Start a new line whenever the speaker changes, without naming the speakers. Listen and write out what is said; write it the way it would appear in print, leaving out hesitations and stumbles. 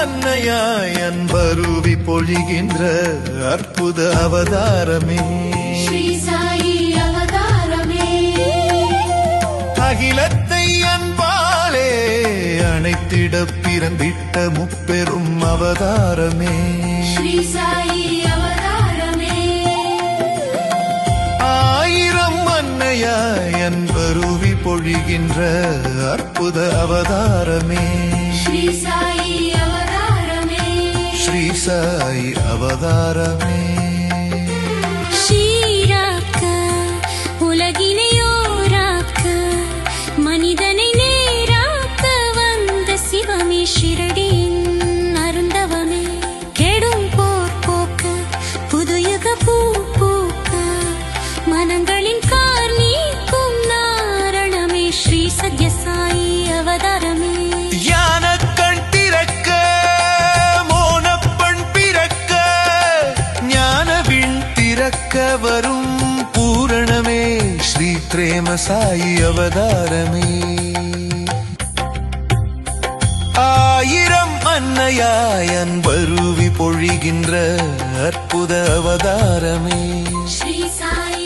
அன்னையாய் அன்பருவி பொழிகின்ற அற்புத அவதாரமே
ஸ்ரீ சாயி அவதாரமே.
அகிலத்தை அன்பாலே அணைத்திட பிறந்திட்ட முப்பெரும் அவதாரமே
ஸ்ரீ சாயி அவதாரமே.
ஆயிரம் அன்னையாய் அன்பருவி பொழிகின்ற அற்புத அவதாரமே
ஸ்ரீ சாயி அவதாரமே.
ஸ்ரீ சாய் அவதாரமே.
ஷீராக்க உலகினையோராக்க மனிதனை நேராக்க வந்த சிவமே ஷிரடியின் அருந்தவமே. கெடும் போர் போக்க புதுயுக பூ பூக்க மனங்களின் கார் நீக்கும் நாரணமே ஸ்ரீ சத்யசாயி அவதாரமே.
யான கண் திறக்க மோனப்பண் பிறக்க ஞானவின் திறக்க வரும் பூரணமே ஸ்ரீ பிரேம சாயி அவதாரமே. ஆயிரம் அன்னையாய் அன்பருவி பொழிகின்ற அற்புத அவதாரமே
ஸ்ரீ சாயி